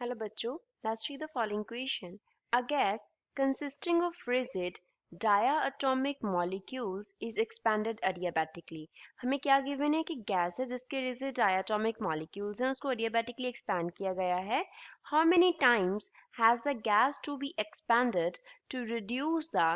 Hello बच्चों, let's read the following question. A gas consisting of rigid diatomic molecules is expanded adiabatically. हमें क्या given है कि gas है जिसके rigid diatomic molecules हैं उसको adiabatically expand किया गया है. How many times has the gas to be expanded to reduce the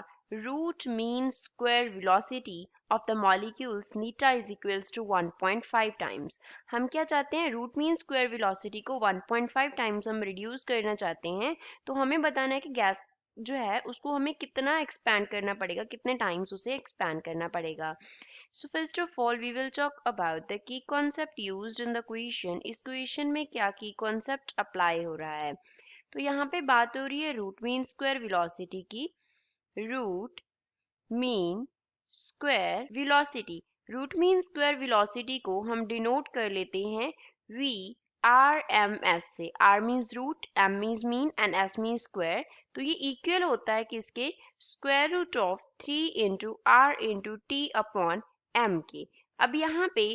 root mean square velocity of the molecules neta is equals to 1.5 times. हम क्या चाहते हैं, रूट मीन स्क्वायर वेलोसिटी को 1.5 टाइम्स हम reduce करना चाहते हैं. तो हमें बताना है कि गैस जो है उसको हमें कितना एक्सपैंड करना पड़ेगा, कितने टाइम्स उसे एक्सपैंड करना पड़ेगा. So first of all we will talk about the key concept used in the question. इस क्वेश्चन में क्या की कॉन्सेप्ट अप्लाई हो रहा है. तो यहाँ पे बात हो रही है रूट मीन स्क्वायर वेलोसिटी की. Root mean square velocity, root mean square velocity को हम डिनोट कर लेते हैं वी आर एम एस से. R means root, M means mean and S means square. तो ये इक्वल होता है किसके, square root of 3 into R into T upon M के. अब यहाँ पे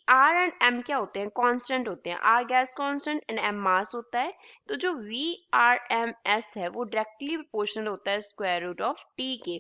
आर एंड एम क्या होते हैं, कांस्टेंट होते हैं. R gas constant and M mass होता है. तो जो वी आर एम एस है वो डायरेक्टली प्रोपोर्शनल होता है स्क्वायर रूट ऑफ टी के.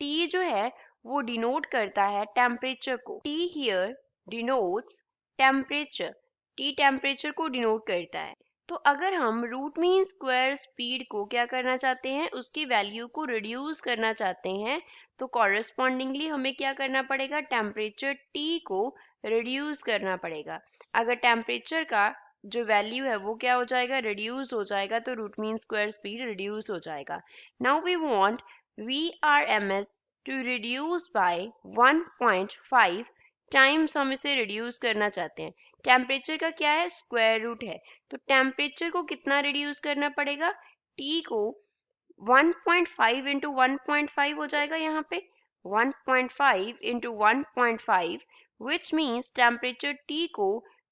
टी जो है वो डिनोट करता है टेम्परेचर को. T here denotes temperature. T temperature को डिनोट करता है. तो अगर हम रूट मीन स्क्वायर स्पीड को क्या करना चाहते हैं, उसकी वैल्यू को रिड्यूस करना चाहते हैं, तो कॉरेस्पॉन्डिंगली हमें क्या करना पड़ेगा, टेम्परेचर टी को रिड्यूस करना पड़ेगा. अगर टेम्परेचर का जो वैल्यू है वो क्या हो जाएगा, रिड्यूस हो जाएगा, तो root mean square speed reduce हो जाएगा. Now we want VRMS to reduce by 1.5 times. हम इसे रिड्यूस करना चाहते हैं. टेम्परेचर का क्या है, स्क्वायर रूट है. तो टेम्परेचर को कितना रिड्यूस करना पड़ेगा, T को 1.5 इंटू 1.5 हो जाएगा. यहाँ पे 1.5 into 1.5 which means temperature T को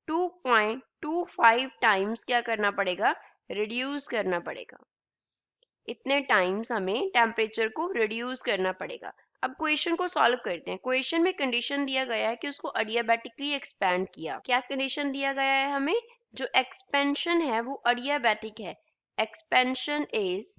2.25 टाइम्स क्या करना पड़ेगा, रिड्यूस करना पड़ेगा. इतने टाइम्स हमें टेम्परेचर को रिड्यूस करना पड़ेगा. अब क्वेश्चन को सॉल्व करते हैं. क्वेश्चन में कंडीशन दिया गया है कि उसको अडियाबैटिकली एक्सपैंड किया. क्या कंडीशन दिया गया है हमें, जो एक्सपेंशन है वो अडियाबैटिक है. Expansion is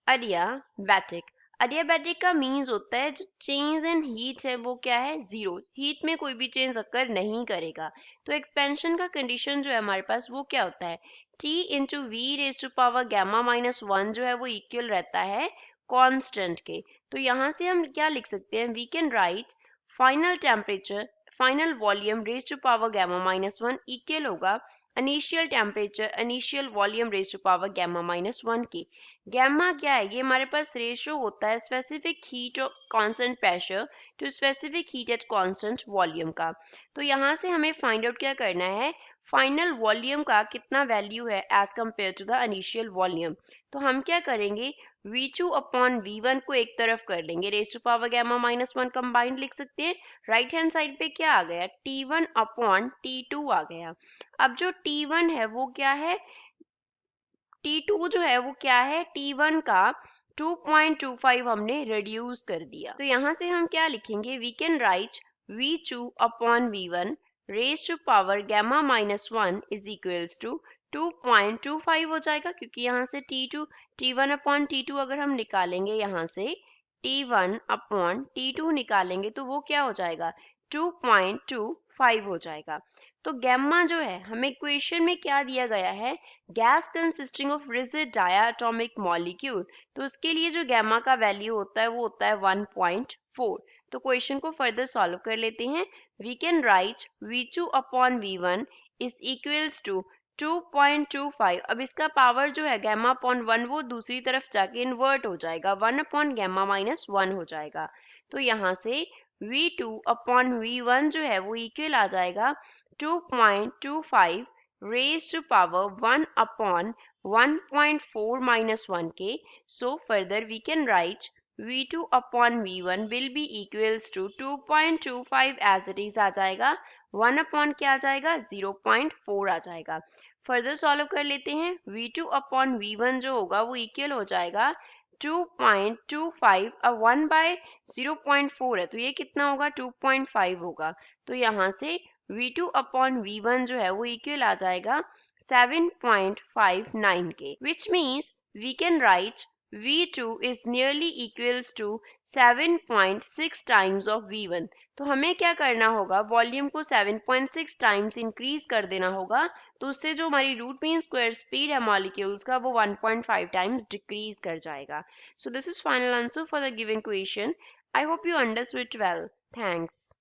अडियाबैटिक. अडियाबैटिक का मीन्स होता है जो चेंज इन हीट है वो क्या है, जीरो. हीट में कोई भी चेंज अकर नहीं करेगा. तो एक्सपेंशन का कंडीशन जो है हमारे पास वो क्या होता है, T into V raise to power gamma minus 1 जो है वो इक्वल रहता है कांस्टेंट के. तो यहाँ से हम क्या लिख सकते हैं, we can write final temperature, final volume raise to power gamma minus 1 equal होगा initial temperature initial volume raise to power gamma minus 1 की. गैमा क्या है, ये हमारे पास रेशियो होता है स्पेसिफिक हीट और constant pressure to specific heat at constant volume का. तो यहाँ से हमें फाइंड आउट क्या करना है, फाइनल वॉल्यूम का कितना वैल्यू है as compare to the initial volume. तो हम क्या करेंगे, V2 अपॉन V1 को एक तरफ कर लेंगे, raise to power gamma minus 1 combined लिख सकते हैं. राइट हैंड साइड पे क्या आ गया, T1 अपॉन T2 आ गया. अब जो T1 है वो क्या है, T2 जो है वो क्या है, T1 का 2.25 हमने रिड्यूस कर दिया. तो यहाँ से हम क्या लिखेंगे, we can write V2 upon V1 raise to power gamma minus 1 is equals to 2.25 हो जाएगा, क्योंकि यहाँ से T1 अपॉन T2 अगर हम निकालेंगे, यहाँ से T1 अपॉन T2 निकालेंगे तो वो क्या हो जाएगा, 2.25 हो जाएगा. तो गैमा जो है हमें इक्वेशन में क्या दिया गया है, gas consisting of rigid diatomic molecule. तो उसके लिए जो गैमा का वैल्यू होता है वो होता है 1.4. तो क्वेश्चन को फर्दर सॉल्व कर लेते हैं. We can write V2 upon V1 is equals to 2.25. अब इसका पावर जो है गैमा अपॉन 1 वो दूसरी तरफ जाके इन्वर्ट हो जाएगा, 1 अपॉन गैमा माइनस 1 हो जाएगा. तो यहाँ से V2 अपॉन V1 जो है वो इक्वल आ जाएगा 2.25 raised to power 1 upon 1.4 minus 1 k. So further we can write V2 upon V1 will be equals to 2.25 as it is आ जाएगा, 1 upon क्या आ जाएगा, 0.4 आ जाएगा. फर्दर सॉल्व कर लेते हैं. V2 upon V1 जो होगा वो इक्वल हो जाएगा 2.25. अब 1 बाय 0.4 है तो ये कितना होगा, 2.5 होगा. तो यहाँ से V2 अपॉन V1 जो है वो इक्वल आ जाएगा 7.59 K, which means we can write V2 is nearly equals to 7.6 times of V1। तो हमें क्या करना होगा, वॉल्यूम को 7.6 टाइम्स इंक्रीज कर देना होगा, तो उससे जो हमारी रूट मीन स्क्वायर स्पीड है मॉलिक्यूल्स का वो 1.5 टाइम्स डिक्रीज कर जाएगा। So this is final answer for the given question. I hope you understood it well. Thanks.